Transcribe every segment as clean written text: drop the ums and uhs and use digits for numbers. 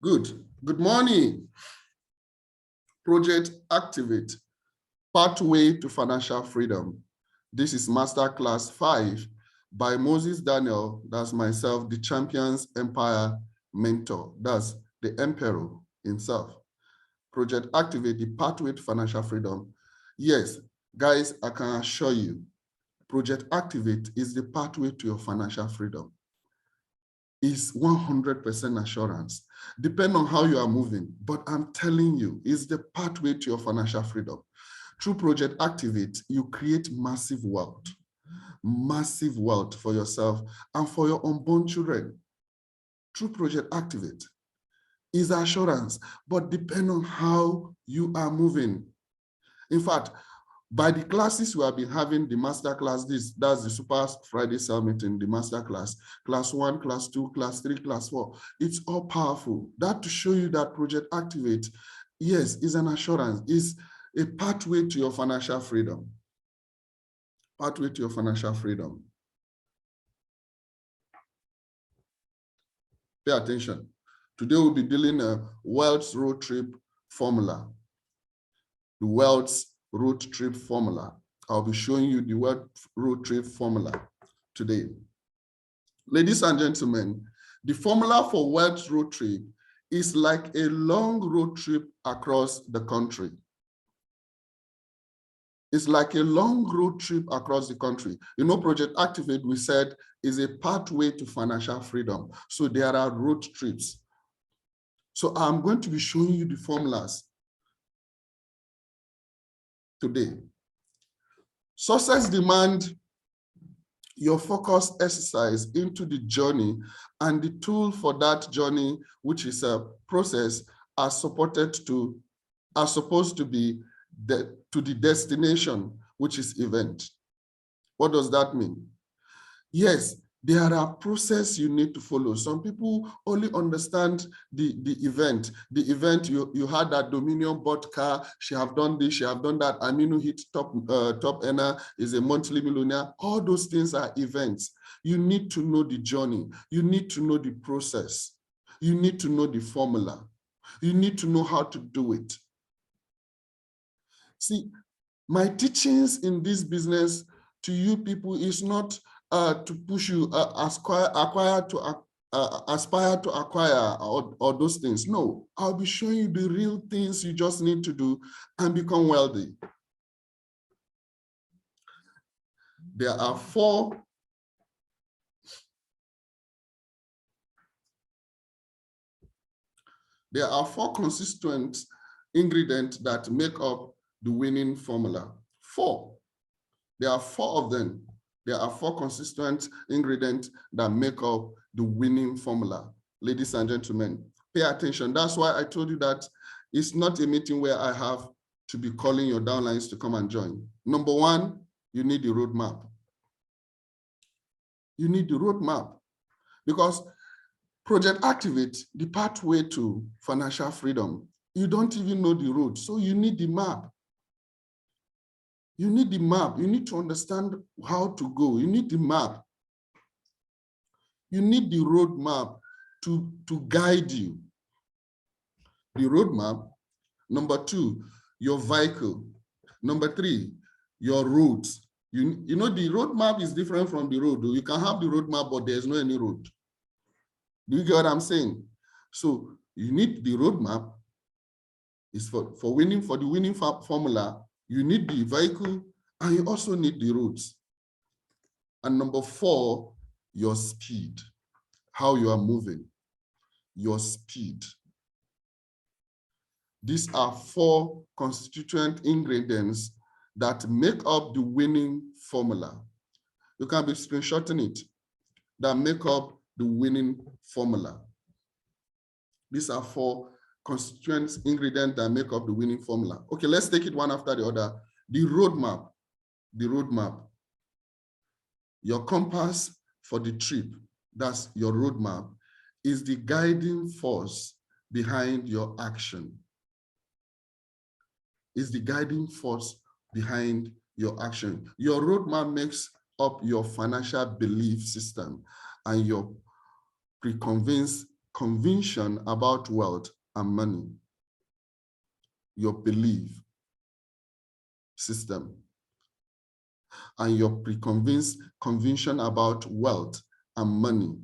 Good. Good morning. Project Activate, Pathway to Financial Freedom. This is Masterclass 5 by Moses Daniel. That's myself, the Champions Empire mentor. That's the emperor himself. Project Activate, the Pathway to Financial Freedom. Yes, guys, I can assure you, Project Activate is the pathway to your financial freedom. Is 100% assurance. Depend on how you are moving, but I'm telling you, it's the pathway to your financial freedom. Through Project Activate, you create massive wealth for yourself and for your unborn children. Through Project Activate is assurance, but depend on how you are moving. In fact, by the classes we have been having, the master class, that's the Super Friday Summit in the master class 1, class 2, class 3, class 4. It's all powerful. That to show you that Project Activate, yes, is an assurance, is a pathway to your financial freedom. Pathway to your financial freedom. Pay attention. Today we'll be dealing a wealth road trip formula. The wealth road trip formula. I'll be showing you the wealth road trip formula today. Ladies and gentlemen, the formula for wealth road trip is like a long road trip across the country. It's like a long road trip across the country. You know, Project Activate, we said, is a pathway to financial freedom. So there are road trips. So I'm going to be showing you the formulas today. Success demands your focus exercise into the journey, and the tool for that journey, which is a process, are supposed to be to the destination, which is event. What does that mean? Yes, there are processes you need to follow. Some people only understand the event. The event, you had that Dominion bought car, she have done this, she have done that. Aminu hit top earner, is a monthly millionaire. All those things are events. You need to know the journey. You need to know the process. You need to know the formula. You need to know how to do it. See, my teachings in this business to you people is not to push you aspire to acquire or those things. No, I'll be showing you the real things you just need to do and become wealthy. There are four consistent ingredients that make up the winning formula. There are four of them. There are four consistent ingredients that make up the winning formula. Ladies and gentlemen, pay attention. That's why I told you that it's not a meeting where I have to be calling your downlines to come and join. Number one, you need the roadmap. You need the roadmap because Project Activate, the pathway to financial freedom, you don't even know the road, so you need the map. You need the map. You need to understand how to go. You need the map. You need the roadmap to guide you. The roadmap. Number two, your vehicle. Number three, your roads. You know, the roadmap is different from the road. You can have the roadmap, but there's no any road. Do you get what I'm saying? So you need the roadmap. It's for the winning formula. You need the vehicle, and you also need the roads. And number four, your speed, how you are moving, your speed. These are four constituent ingredients that make up the winning formula. You can be screenshotting it, that make up the winning formula. These are four constituent ingredients that make up the winning formula. Okay, let's take it one after the other. The roadmap. Your compass for the trip, that's your roadmap, is the guiding force behind your action. Is the guiding force behind your action. Your roadmap makes up your financial belief system and your preconceived conviction about wealth and money, your belief system, and your conviction about wealth and money.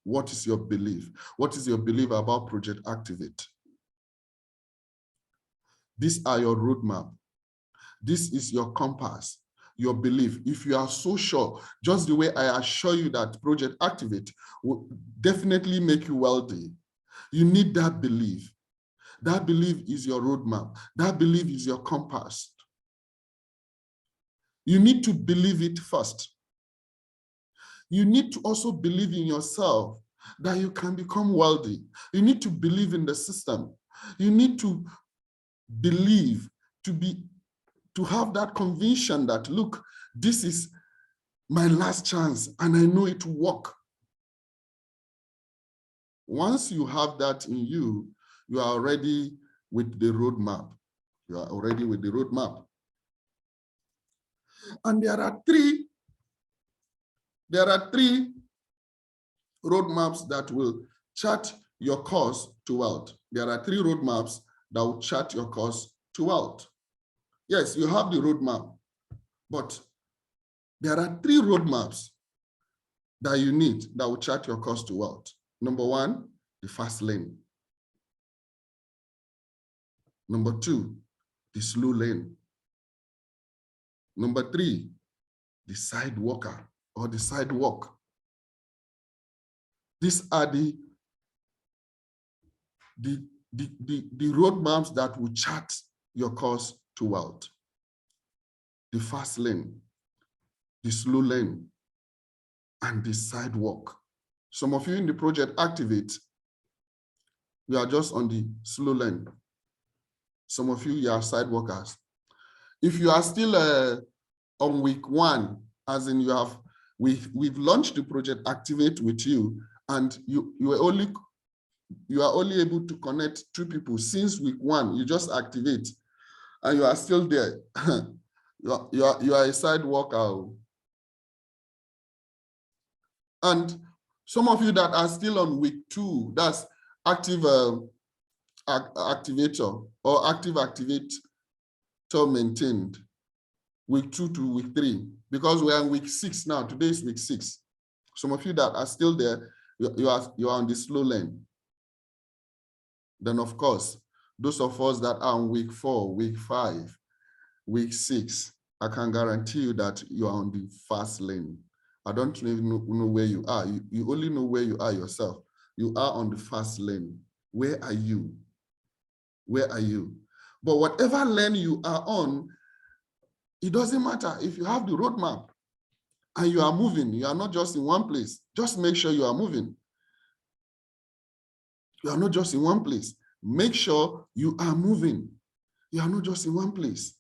What is your belief? What is your belief about Project Activate? These are your roadmap. This is your compass, your belief. If you are so sure, just the way I assure you that Project Activate will definitely make you wealthy, you need that belief. That belief is your roadmap. That belief is your compass. You need to believe it first. You need to also believe in yourself that you can become wealthy. You need to believe in the system. You need to believe, to have that conviction that, look, this is my last chance and I know it will work. Once you have that in you, you are already with the roadmap. You are already with the roadmap. And there are three roadmaps that will chart your course to wealth. There are three roadmaps that will chart your course to wealth. Yes, you have the roadmap, but there are three roadmaps that you need that will chart your course to wealth. Number one, the fast lane. Number two, the slow lane. Number three, the sidewalker or the sidewalk. These are the roadmaps that will chart your course to wealth. The fast lane, the slow lane, and the sidewalk. Some of you in the Project Activate, you are just on the slow lane. Some of you are sidewalkers. If you are still on week one, as in we've launched the Project Activate with you, and you are only able to connect 2 people since week one. You just activate, and you are still there. you are a sidewalker. And some of you that are still on week 2, that's active activator or active activator maintained, week 2 to week 3, because we are in week 6 now. Today is week 6. Some of you that are still there, you are on the slow lane. Then, of course, those of us that are on week 4, week 5, week 6, I can guarantee you that you are on the fast lane. I don't even know where you are. You only know where you are yourself. You are on the fast lane. Where are you? Where are you? But whatever lane you are on, it doesn't matter. If you have the roadmap and you are moving, you are not just in one place. Just make sure you are moving. You are not just in one place. Make sure you are moving. You are not just in one place.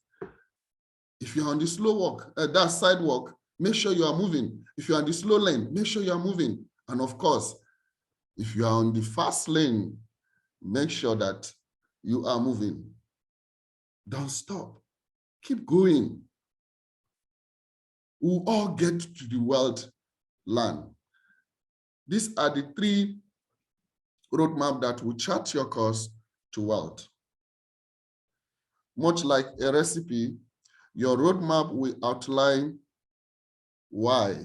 If you're on the slow walk, that sidewalk, make sure you are moving. If you're on the slow lane, make sure you are moving. And of course, if you are on the fast lane, make sure that you are moving. Don't stop. Keep going. We'll all get to the wealth land. These are the 3 roadmaps that will chart your course to wealth. Much like a recipe, your roadmap will outline why,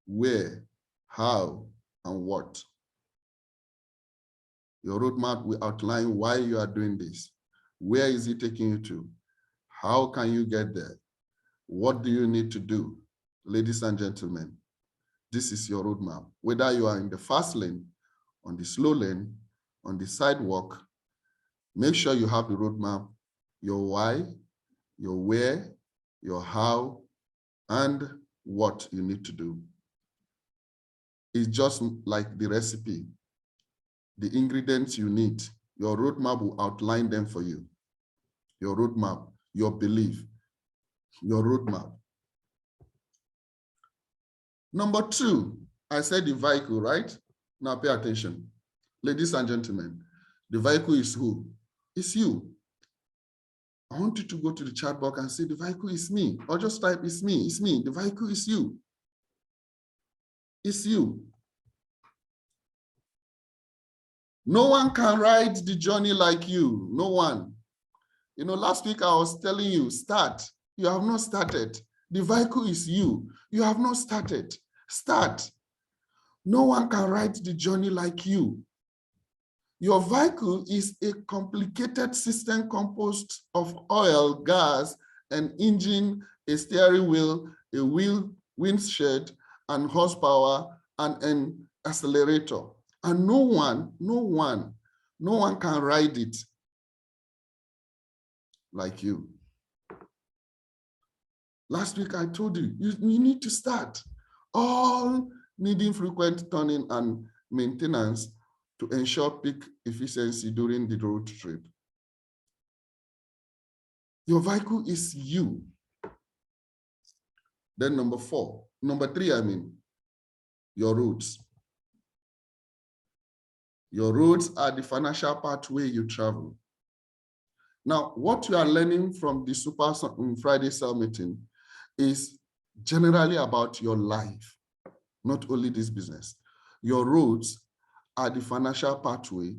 where, how, and what. Your roadmap will outline why you are doing this. Where is it taking you to? How can you get there? What do you need to do? Ladies and gentlemen, this is your roadmap. Whether you are in the fast lane, on the slow lane, on the sidewalk, make sure you have the roadmap, your why, your where, your how, and what you need to do. It's just like the recipe. The ingredients you need, your roadmap will outline them for you. Your roadmap, your belief, your roadmap. Number 2, I said the vehicle, right? Now pay attention. Ladies and gentlemen, the vehicle is who? It's you. I want you to go to the chat box and say, the vehicle is me. Or just type, it's me, it's me. The vehicle is you. It's you. No one can ride the journey like you. No one. You know, last week I was telling you, start. You have not started. The vehicle is you. You have not started. Start. No one can ride the journey like you. Your vehicle is a complicated system composed of oil, gas, an engine, a steering wheel, a windshield, and horsepower, and an accelerator. And no one can ride it like you. Last week I told you, you need to start. All needing frequent turning and maintenance to ensure peak efficiency during the road trip. Your vehicle is you. Then number three, your roads. Your roads are the financial pathway you travel. Now, what you are learning from the Super Friday Cell meeting is generally about your life, not only this business. Your roads are the financial pathway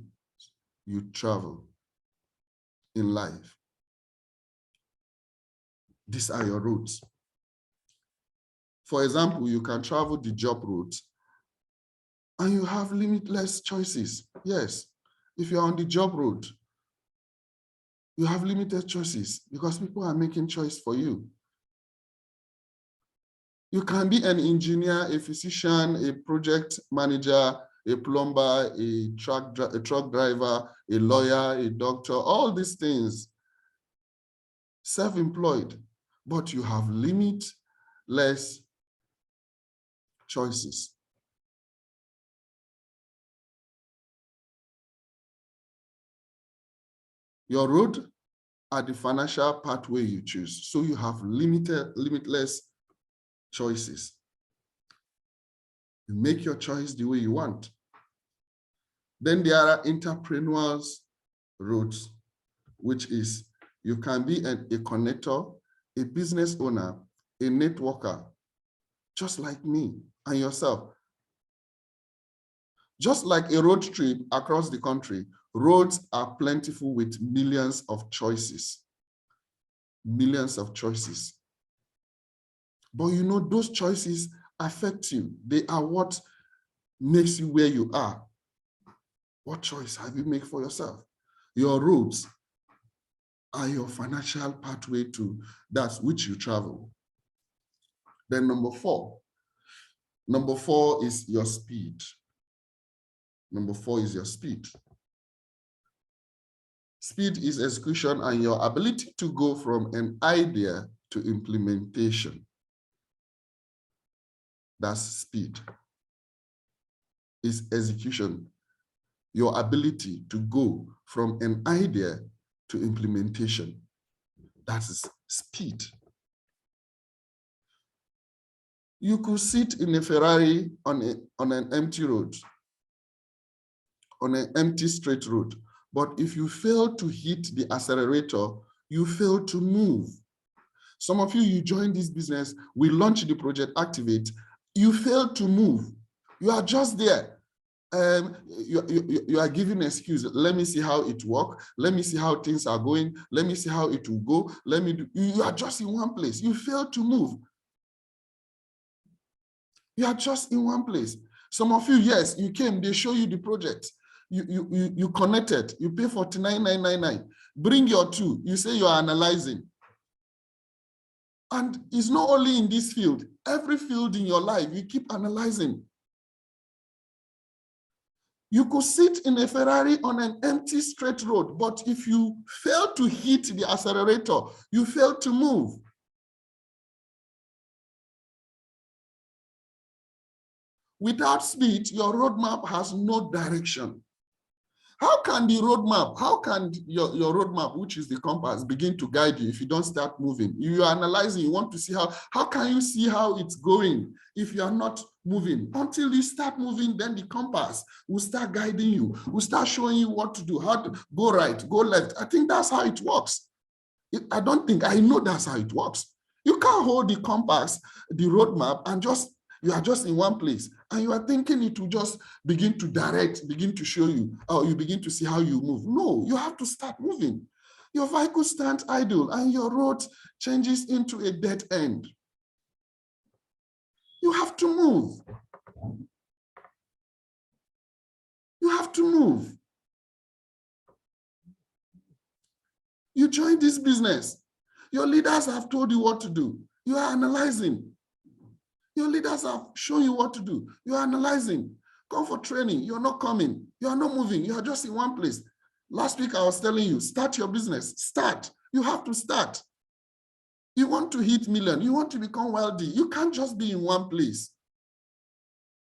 you travel in life. These are your roads. For example, you can travel the job route and you have limitless choices. Yes, if you're on the job road, you have limited choices because people are making choice for you. You can be an engineer, a physician, a project manager, a plumber, a truck driver, a lawyer, a doctor, all these things, self-employed, but you have limitless choices. Your road are the financial pathway you choose, so you have limitless choices. You make your choice the way you want. Then there are entrepreneurs' roads, which is you can be a connector, a business owner, a networker, just like me and yourself. Just like a road trip across the country, roads are plentiful with millions of choices. Millions of choices. But you know, those choices affect you. They are what makes you where you are. What choice have you made for yourself? Your roads are your financial pathway to that which you travel. Then number four is your speed. Number four is your speed. Speed is execution and your ability to go from an idea to implementation. That's speed. Is execution. Your ability to go from an idea to implementation. That is speed. You could sit in a Ferrari on an empty road, on an empty straight road. But if you fail to hit the accelerator, you fail to move. Some of you joined this business, we launched the project Activate, you fail to move. You are just there. You are giving an excuse. Let me see how it works. Let me see how things are going. Let me see how it will go. You are just in one place. You fail to move. You are just in one place. Some of you, yes, you came, they show you the project. You connected, you pay $49,999. Bring your two, you say you are analyzing. And it's not only in this field, every field in your life, you keep analyzing. You could sit in a Ferrari on an empty straight road, but if you fail to hit the accelerator, you fail to move. Without speed, your roadmap has no direction. How can the roadmap, how can your roadmap, which is the compass, begin to guide you if you don't start moving? You are analyzing, you want to see how can you see how it's going if you are not moving? Until you start moving, then the compass will start guiding you, will start showing you what to do, how to go right, go left. I think that's how it works. I know that's how it works. You can't hold the compass, the roadmap, and just You are just in one place and you are thinking it will just begin to direct, begin to show you, or you begin to see how you move. No, you have to start moving. Your vehicle stands idle and your road changes into a dead end. You have to move. You have to move. You join this business. Your leaders have told you what to do. You are analyzing. Your leaders have shown you what to do. You are analyzing. Come for training. You're not coming. You are not moving. You are just in one place. Last week, I was telling you, start your business. Start. You have to start. You want to hit million. You want to become wealthy. You can't just be in one place.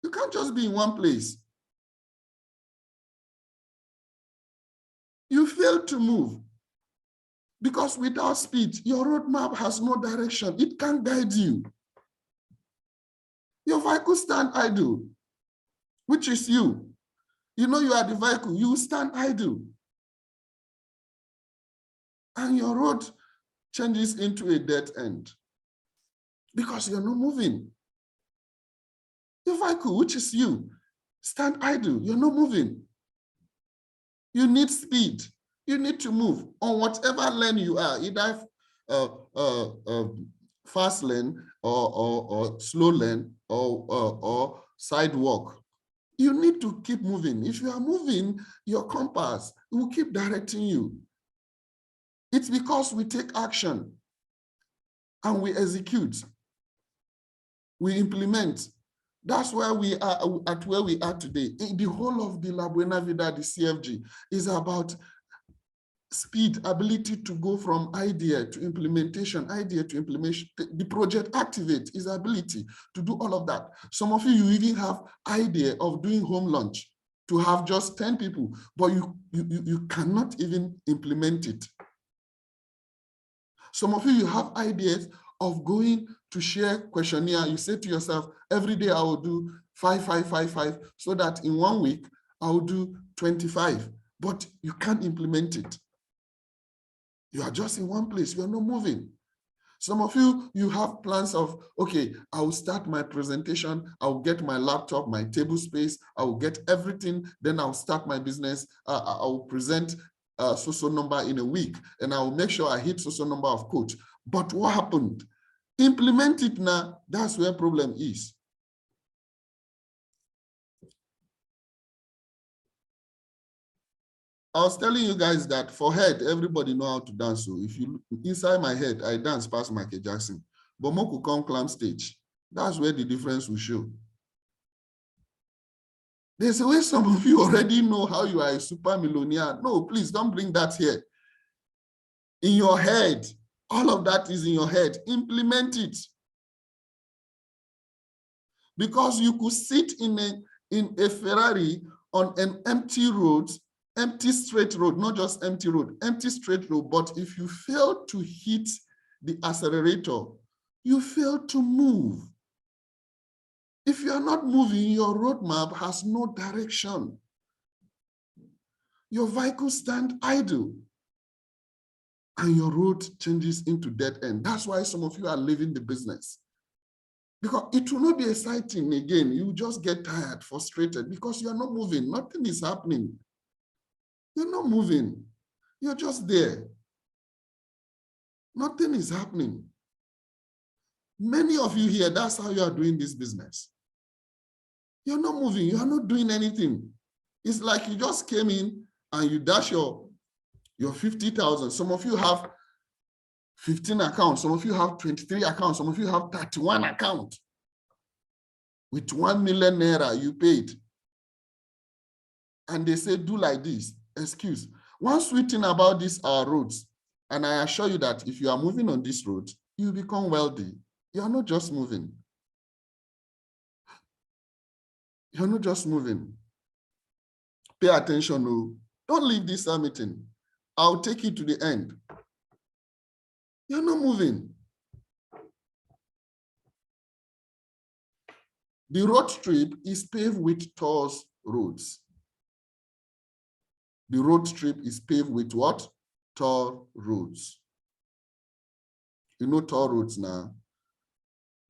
You can't just be in one place. You fail to move. Because without speed, your roadmap has no direction. It can't guide you. Your vehicle stand idle, which is you. You know you are the vehicle, you stand idle. And your road changes into a dead end because you're not moving. Your vehicle, which is you, stand idle, you're not moving. You need speed. You need to move on whatever lane you are, either fast lane or slow lane or sidewalk. You need to keep moving. If you are moving, your compass will keep directing you. It's because we take action and we execute. We implement. That's where we are at where we are today. The whole of the La Buena Vida, the CFG, is about speed, ability to go from idea to implementation, idea to implementation. The project activate is ability to do all of that. Some of you even have idea of doing home lunch to have just 10 people, but you cannot even implement it. Some of you have ideas of going to share questionnaire. You say to yourself, every day I will do 5, 5, 5, 5, so that in 1 week I will do 25, but you can't implement it. You are just in one place, you are not moving. Some of you, you have plans of, okay, I will start my presentation, I will get my laptop, my table space, I will get everything, then I'll start my business, I will present so number in a week, and I will make sure I hit so number of quotes. But what happened? Implement it now, that's where problem is. I was telling you guys that for head, everybody know how to dance. So if you inside my head, I dance past Michael Jackson. But Moku come climb stage. That's where the difference will show. There's a way some of you already know how you are a super millionaire. No, please don't bring that here. In your head, all of that is in your head. Implement it. Because you could sit in a Ferrari on an empty road, empty straight road, not just empty road, empty straight road. But if you fail to hit the accelerator, you fail to move. If you are not moving, your roadmap has no direction. Your vehicle stands idle and your road changes into dead end. That's why some of you are leaving the business. Because it will not be exciting again. You just get tired, frustrated, because you are not moving. Nothing is happening. You're not moving. You're just there. Nothing is happening. Many of you here, that's how you are doing this business. You're not moving. You are not doing anything. It's like you just came in and you dash your 50,000. Some of you have 15 accounts. Some of you have 23 accounts. Some of you have 31 accounts. With 1 million naira you paid. And they say, do like this. Excuse. One sweet thing about these roads, and I assure you that if you are moving on this road, you become wealthy. You are not just moving. You're not just moving. Pay attention. No. Don't leave this meeting. I'll take you to the end. You're not moving. The road strip is paved with tar roads. The road strip is paved with what? Tar roads. You know tar roads now.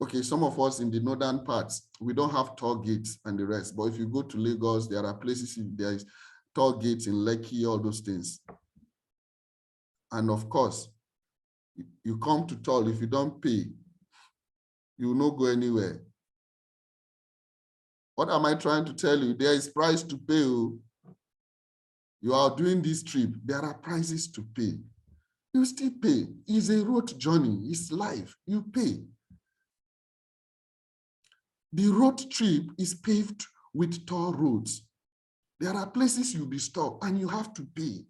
Okay, some of us in the northern parts, we don't have toll gates and the rest. But if you go to Lagos, there are places, there is toll gates in Lekki, all those things. And of course, you come to toll, if you don't pay, you will not go anywhere. What am I trying to tell you? There is price to pay. You are doing this trip, there are prices to pay. You still pay. It's a road journey, it's life, you pay. The road trip is paved with toll roads. There are places you'll be stopped and you have to pay.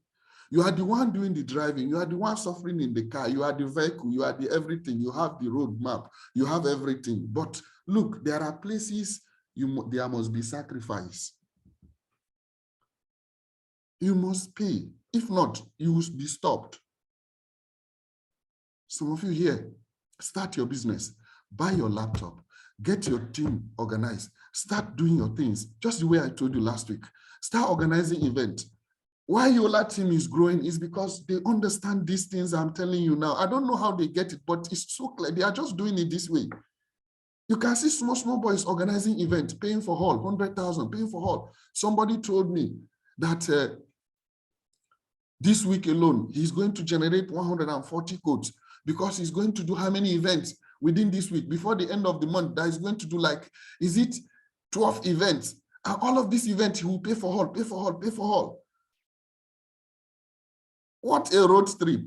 You are the one doing the driving. You are the one suffering in the car. You are the vehicle. You are the everything. You have the road map. You have everything. But look, there are places there must be sacrifice. You must pay. If not, you will be stopped. Some of you here, start your business. Buy your laptop. Get your team organized. Start doing your things, just the way I told you last week. Start organizing events. Why Yola team is growing is because they understand these things I'm telling you now. I don't know how they get it, but it's so clear. They are just doing it this way. You can see small boys organizing events, paying for hall, 100,000, paying for hall. Somebody told me that this week alone, he's going to generate 140 codes because he's going to do how many events within this week? Before the end of the month, that is going to do like, is it 12 events? And all of these events, he will pay for hall, pay for hall, pay for hall. What a road trip.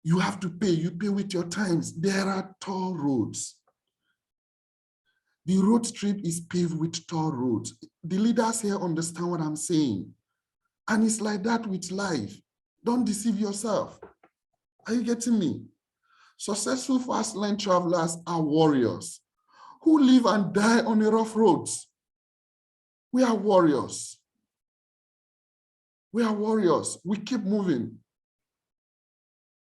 You have to pay. You pay with your times. There are toll roads. The road trip is paved with toll roads. The leaders here understand what I'm saying. And it's like that with life. Don't deceive yourself. Are you getting me? Successful fast lane travelers are warriors who live and die on the rough roads. We are warriors. We are warriors. We keep moving.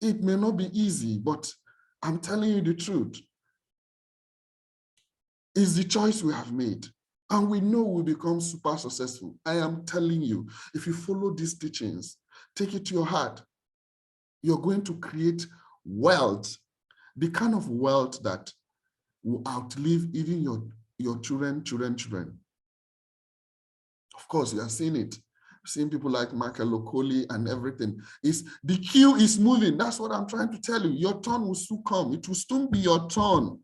It may not be easy, but I'm telling you the truth. It's the choice we have made. And we know we'll become super successful. I am telling you, if you follow these teachings, take it to your heart, you're going to create wealth, the kind of wealth that will outlive even your children. Of course, you are seeing it. Seeing people like Michael Okoli and everything. The queue is moving. That's what I'm trying to tell you. Your turn will soon come. It will soon be your turn.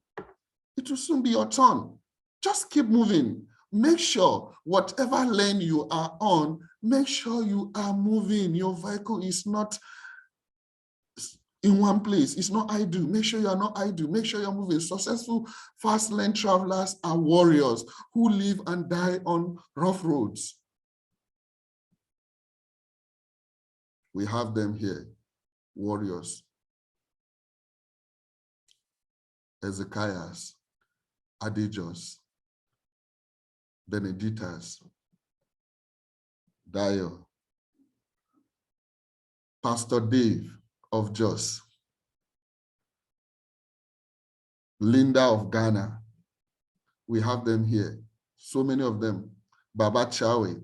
It will soon be your turn. Just keep moving. Make sure whatever lane you are on, make sure you are moving. Your vehicle is not in one place. It's not idle. Make sure you are not idle. Make sure you're moving. Successful fast lane travelers are warriors who live and die on rough roads. We have them here, warriors, Ezekiahs, Adijos, Benedictas, Dio, Pastor Dave of Jos, Linda of Ghana. We have them here, so many of them. Baba Chawe,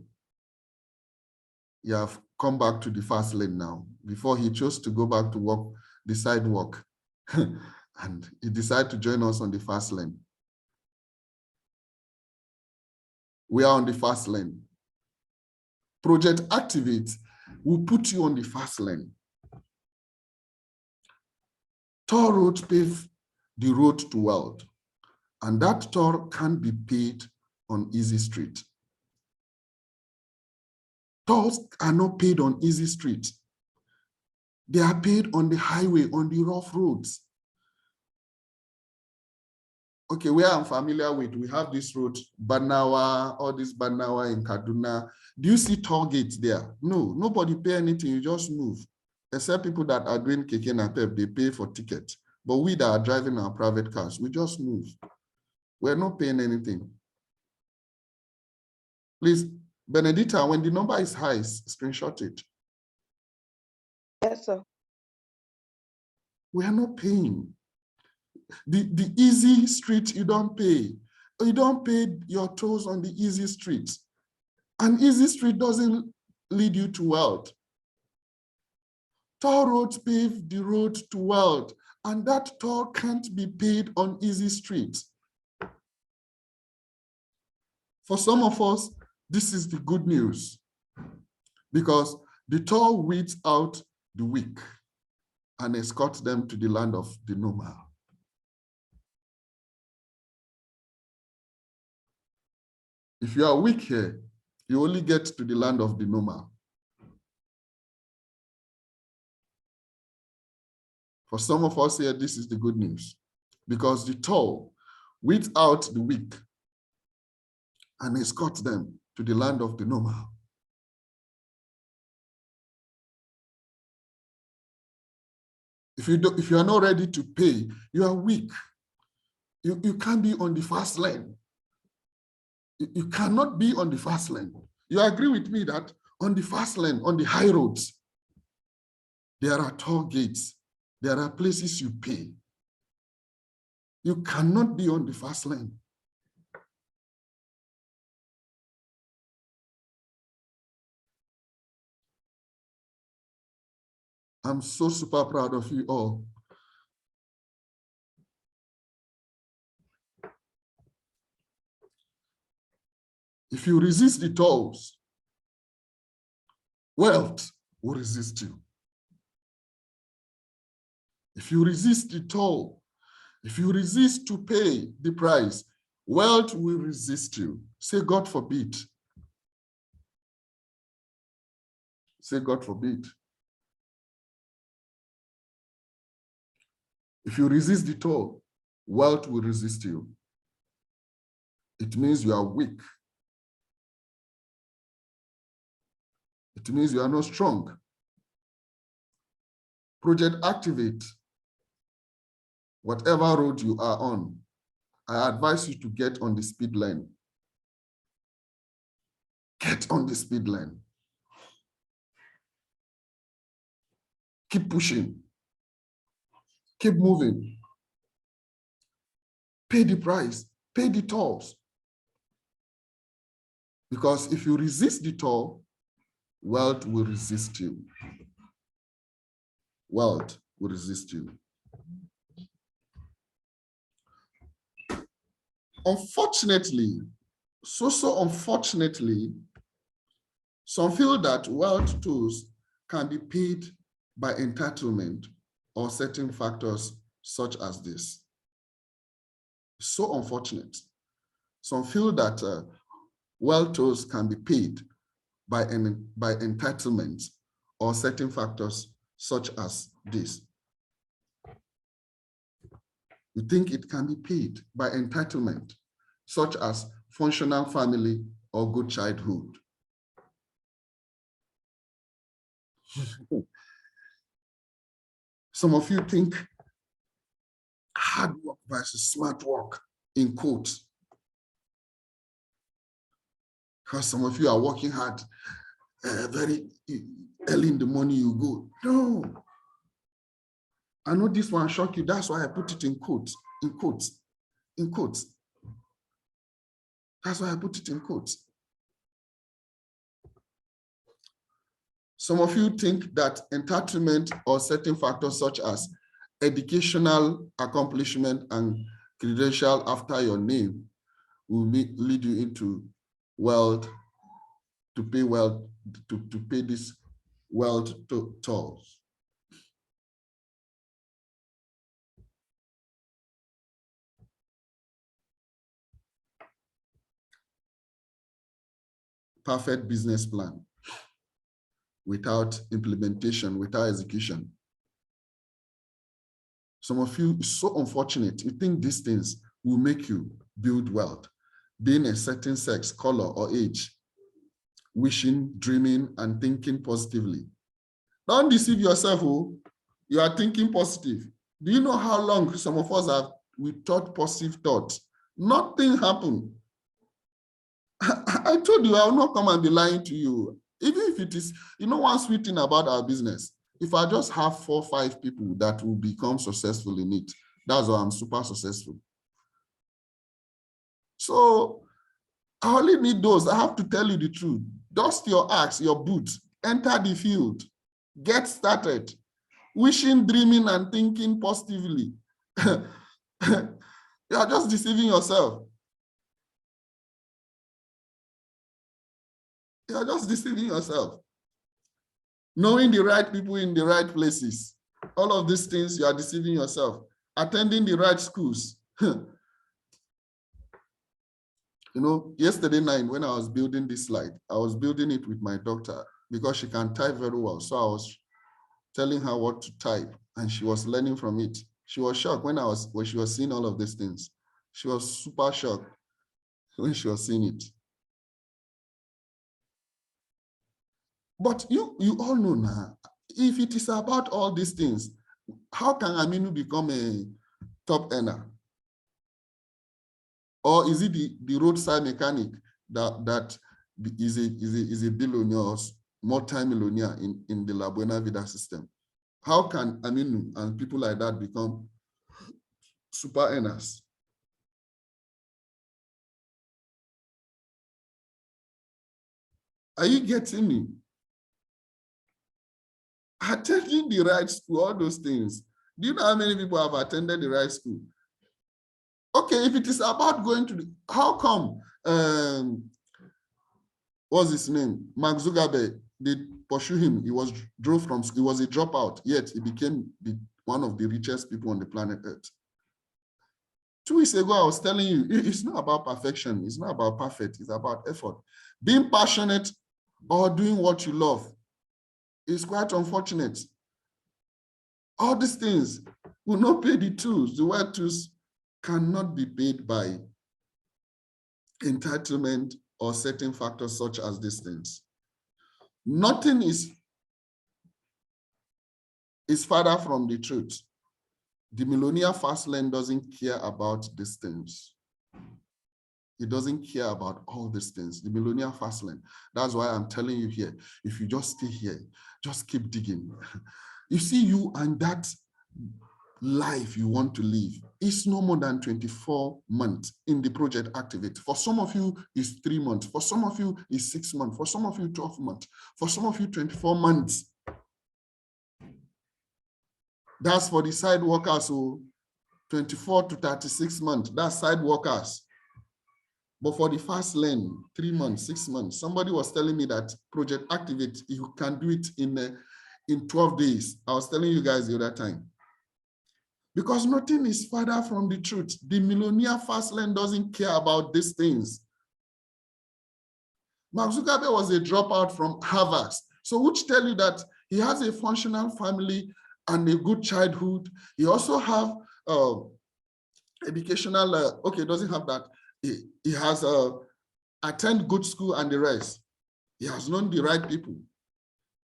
you have come back to the fast lane now. Before he chose to go back to walk the sidewalk, and he decided to join us on the fast lane. We are on the fast lane. Project Activate will put you on the fast lane. Toll roads pave the road to wealth, and that toll can be paid on easy street. Tolls are not paid on easy street. They are paid on the highway, on the rough roads. Okay, where I'm familiar with, we have this road, Banawa, all this Banawa in Kaduna. Do you see toll gates there? No, nobody pay anything, you just move. Except people that are doing keke napep, they pay for tickets. But we that are driving our private cars, we just move. We're not paying anything. Please, Benedicta, when the number is high, screenshot it. Yes, sir. We are not paying. The easy street, you don't pay. You don't pay your tolls on the easy street. An easy street doesn't lead you to wealth. Toll roads pave the road to wealth. And that toll can't be paid on easy streets. For some of us, this is the good news, because the toll weeds out the weak and escorts them to the land of the normal. If you are weak here, you only get to the land of the normal. For some of us here, this is the good news, because the toll weeds out the weak and escorts them to the land of the normal. If you are not ready to pay, you are weak. You can't be on the fast lane. You cannot be on the fast lane. You agree with me that on the fast lane, on the high roads, there are toll gates. There are places you pay. You cannot be on the fast lane. I'm so super proud of you all. If you resist the tolls, wealth will resist you. If you resist the toll, if you resist to pay the price, wealth will resist you. Say, God forbid. Say, God forbid. If you resist the toll, wealth will resist you. It means you are weak. It means you are not strong. Project Activate. Whatever road you are on, I advise you to get on the speed lane. Get on the speed lane. Keep pushing. Keep moving. Pay the price. Pay the tolls. Because if you resist the toll, wealth will resist you. Wealth will resist you. Unfortunately, so unfortunately, some feel that wealth tools can be paid by entitlement or certain factors such as this. So unfortunate. Some feel that wealth tools can be paid by entitlement or certain factors such as this. You think it can be paid by entitlement, such as functional family or good childhood. Some of you think hard work versus smart work, in quotes. Because some of you are working hard, very early in the morning you go. No. I know this one shock you. That's why I put it in quotes, in quotes, in quotes. That's why I put it in quotes. Some of you think that entitlement or certain factors such as educational accomplishment and credential after your name will lead you into wealth, to pay wealth, to pay this wealth tolls. Perfect business plan without implementation, without execution. Some of you, it's so unfortunate. You think these things will make you build wealth. Being a certain sex, color, or age, wishing, dreaming, and thinking positively. Don't deceive yourself. Oh, you are thinking positive. Do you know how long some of us we thought positive thoughts? Nothing happened. I told you I will not come and be lying to you. Even if it is, you know, one sweet thing about our business, if I just have 4 or 5 people that will become successful in it, that's why I'm super successful. So I only need those. I have to tell you the truth. Dust your axe, your boots, enter the field, get started. wishing, dreaming, and thinking positively. You are just deceiving yourself. You are just deceiving yourself. Knowing the right people in the right places. All of these things, you are deceiving yourself. Attending the right schools. You know, yesterday night when I was building this slide, I was building it with my doctor because she can type very well. So I was telling her what to type and she was learning from it. She was shocked when she was seeing all of these things. She was super shocked when she was seeing it. But you all know now, if it is about all these things, how can Aminu become a top earner? Or is it the roadside mechanic that is a billionaire or multi-millionaire in the La Buena Vida system? How can Aminu and people like that become super earners? Are you getting me? Attending the right school, all those things. Do you know how many people have attended the right school? Okay, if it is about going to how come what's his name? Mark Zuckerberg, they pursue him. He was a dropout, yet he became one of the richest people on the planet Earth. 2 weeks ago, I was telling you, it's not about perfection. It's not about perfect. It's about effort. Being passionate or doing what you love is quite unfortunate. All these things will not pay the tools. The work tools cannot be paid by entitlement or certain factors such as these things. Nothing is farther from the truth. The millionaire fast lane doesn't care about these things. He doesn't care about all these things. The millionaire fast lane. That's why I'm telling you here, if you just stay here, just keep digging. You see, you and that life you want to live is no more than 24 months in the project Activate. For some of you, it's 3 months. For some of you, it's 6 months. For some of you, 12 months. For some of you, 24 months. That's for the side workers, so 24 to 36 months. That's side workers. But for the fast lane, 3 months, 6 months. Somebody was telling me that project Activate, you can do it in 12 days. I was telling you guys the other time. Because nothing is farther from the truth. The millionaire fast lane doesn't care about these things. Mark Zuckerberg was a dropout from Harvard. So which tell you that he has a functional family and a good childhood. He also have educational, okay, doesn't have that. He has attend good school and the rest. He has known the right people.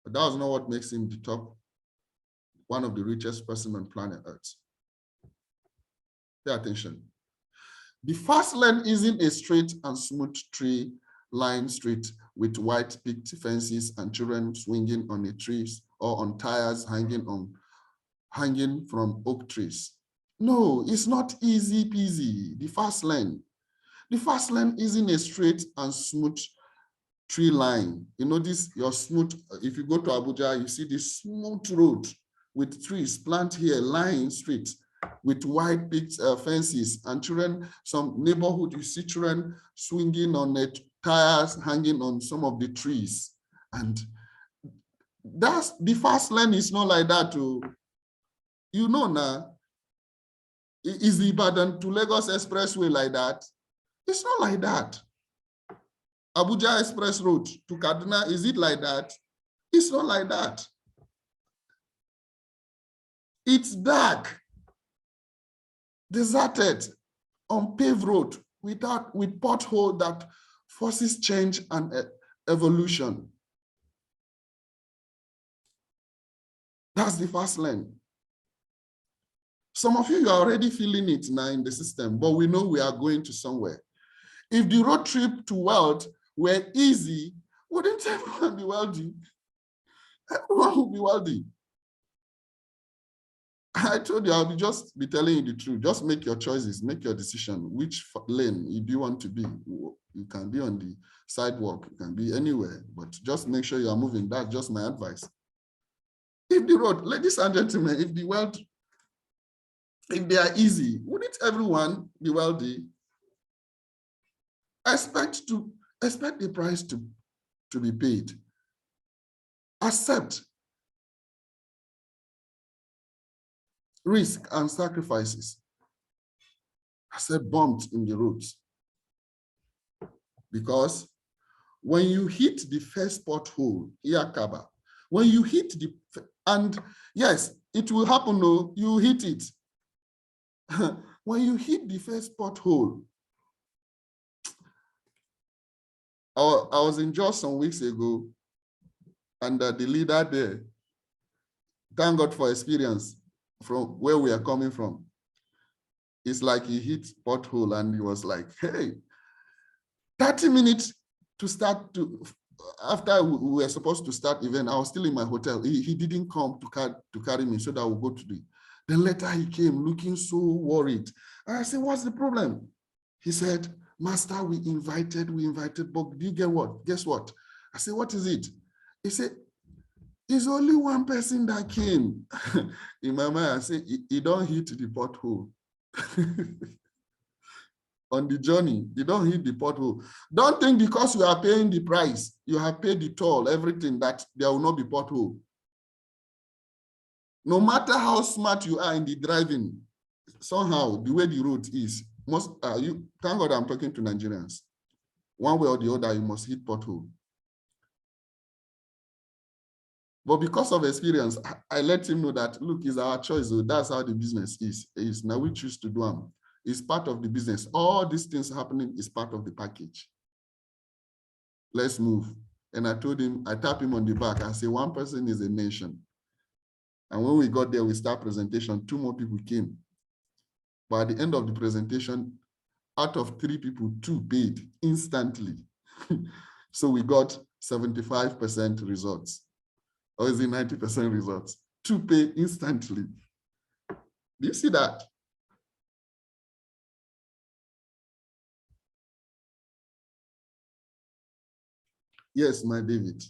But that was not what makes him the top, one of the richest person on planet Earth. Pay attention. The fast lane isn't a straight and smooth tree-lined street with white picket fences and children swinging on the trees or on tires hanging from oak trees. No, it's not easy peasy. The fast lane isn't a straight and smooth tree line. You know this, your smooth, if you go to Abuja, you see this smooth road with trees planted here, lying straight, with white picket fences and children, some neighborhood, you see children swinging on the tires, hanging on some of the trees. And that's the fast lane is not like that too. You know now, is the Ibadan to Lagos Expressway like that? It's not like that. Abuja Express Road to Kaduna, is it like that? It's not like that. It's dark, deserted, unpaved road with pothole that forces change and evolution. That's the fast lane. Some of you are already feeling it now in the system, but we know we are going to somewhere. If the road trip to wealth were easy, wouldn't everyone be wealthy? Everyone would be wealthy. I told you, I'll just be telling you the truth. Just make your choices, make your decision. Which lane do you want to be? You can be on the sidewalk, you can be anywhere, but just make sure you are moving. That's just my advice. If the road, ladies and gentlemen, if the world, if they are easy, wouldn't everyone be wealthy? Expect the price to be paid. Accept risk and sacrifices. Accept bumps in the roads. Because when you hit the first pothole, Iyakaba, when you hit and yes, it will happen, no, you hit it. When you hit the first pothole, I was in Jos some weeks ago, and the leader there, thank God for experience from where we are coming from. It's like he hit pothole and he was like, hey, 30 minutes to start after we were supposed to start event, I was still in my hotel. He didn't come to carry me so that we'll go to then later he came looking so worried. And I said, what's the problem? He said, Master, we invited, but do you get what? Guess what? I said, what is it? He said, it's only one person that came. In my mind, I said, he don't hit the pothole. On the journey, you don't hit the pothole. Don't think because you are paying the price, you have paid the toll, everything, that there will not be pothole. No matter how smart you are in the driving, somehow the way the road is, thank God I'm talking to Nigerians. One way or the other, you must hit pothole. But because of experience, I let him know that, look, it's our choice. So that's how the business is. Now we choose to do them. It's part of the business. All these things happening is part of the package. Let's move. And I told him, I tapped him on the back. I say, one person is a nation. And when we got there, we start presentation. 2 more people came. But at the end of the presentation, out of 3 people, 2 paid instantly. So we got 75% results. Or is it 90% results? 2 pay instantly. Do you see that? Yes, my David.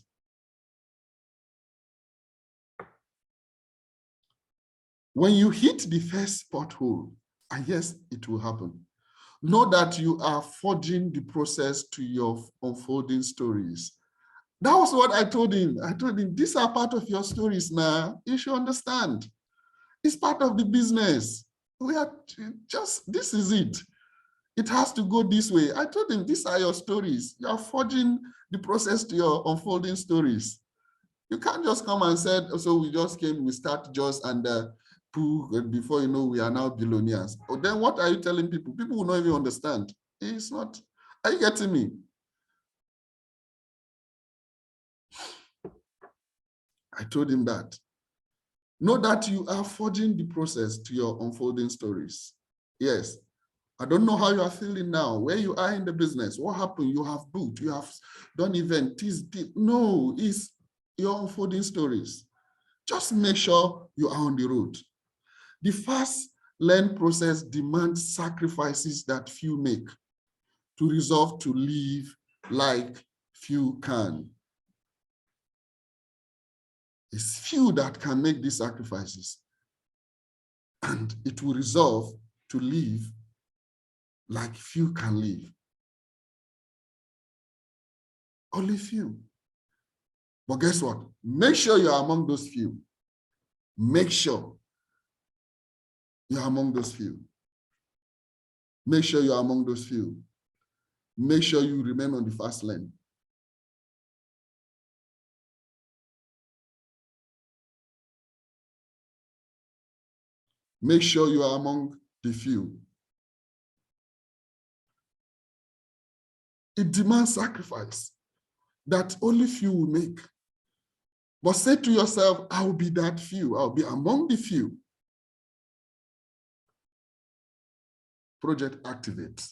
When you hit the first pothole, and yes, it will happen, know that you are forging the process to your unfolding stories. That was what I told him. I told him, these are part of your stories now. You should understand. It's part of the business. We are just, this is it. It has to go this way. I told him, these are your stories. You are forging the process to your unfolding stories. You can't just come and say, so we just came, we start just and before you know, we are now billionaires. Or then what are you telling people? People will not even understand. It's not, are you getting me? I told him that. Know that you are forging the process to your unfolding stories. Yes. I don't know how you are feeling now, where you are in the business, what happened, you have booked, you have done event, no, it's your unfolding stories. Just make sure you are on the road. The fast learn process demands sacrifices that few make to resolve to live like few can. It's few that can make these sacrifices, and it will resolve to live like few can live. Only few. But guess what? Make sure you are among those few. Make sure you are among those few. Make sure you are among those few. Make sure you remain on the fast lane. Make sure you are among the few. It demands sacrifice that only few will make. But say to yourself, I will be that few. I'll be among the few. Project Activate.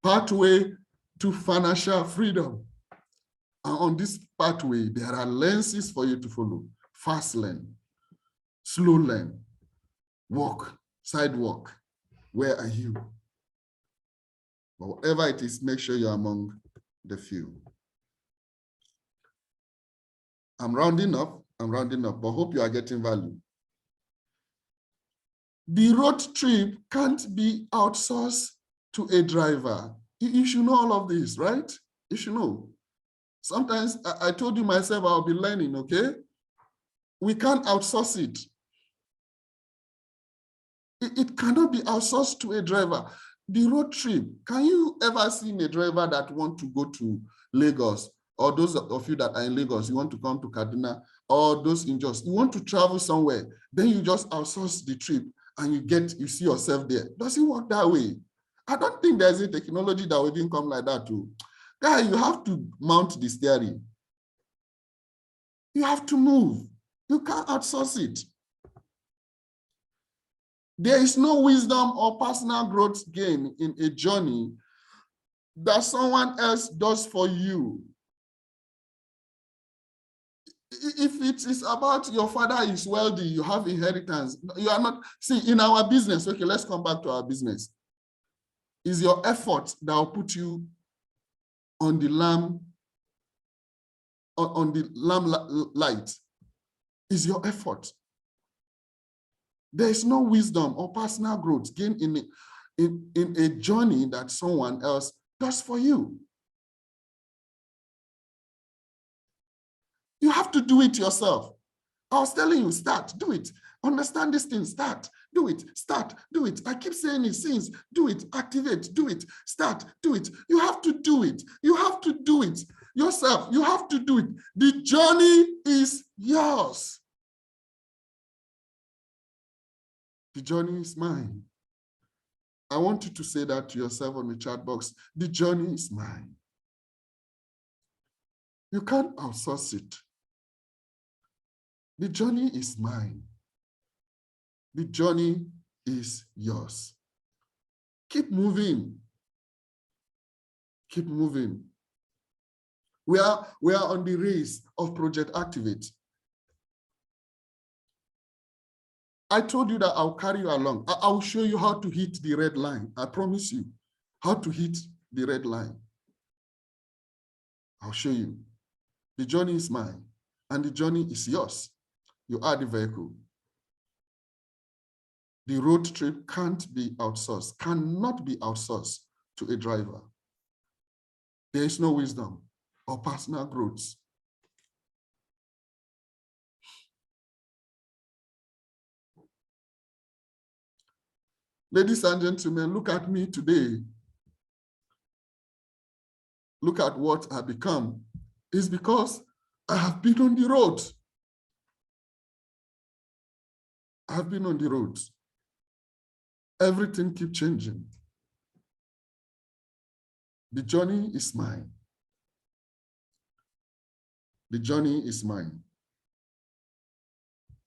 Pathway to financial freedom. And on this pathway, there are lenses for you to follow. Fast lane, slow lane, walk, sidewalk. Where are you? But whatever it is, make sure you're among the few. I'm rounding up. I'm rounding up, but hope you are getting value. The road trip can't be outsourced to a driver. You should know all of this, right? You should know. Sometimes I told you myself I'll be learning, okay? We can't outsource it. It cannot be outsourced to a driver. The road trip, can you ever see a driver that want to go to Lagos, or those of you that are in Lagos, you want to come to Kaduna, or those in Jos, you want to travel somewhere, then you just outsource the trip and you see yourself there. Does it work that way? I don't think there's a technology that will even come like that too. Guy, you have to mount the steering. You have to move. You can't outsource it. There is no wisdom or personal growth gain in a journey that someone else does for you. If it is about your father is wealthy, you have inheritance, you are not, see, in our business, okay, let's come back to our business. Is your effort that will put you on the lamb light? Is your effort. There is no wisdom or personal growth gained in a journey that someone else does for you. You have to do it yourself. I was telling you, start, do it. Understand this thing, start, do it, start, do it. I keep saying it since, do it, activate, do it, start, do it. You have to do it. You have to do it yourself. You have to do it. The journey is yours. The journey is mine. I want you to say that to yourself on the chat box. The journey is mine. You can't outsource it. The journey is mine. The journey is yours. Keep moving. Keep moving. We are on the race of Project Activate. I told you that I'll carry you along. I'll show you how to hit the red line. I promise you how to hit the red line. I'll show you. The journey is mine, and the journey is yours. You are the vehicle. The road trip can't be outsourced, cannot be outsourced to a driver. There is no wisdom or personal growth. Ladies and gentlemen, look at me today. Look at what I've become. It's because I have been on the road. I have been on the road. Everything keeps changing. The journey is mine. The journey is mine.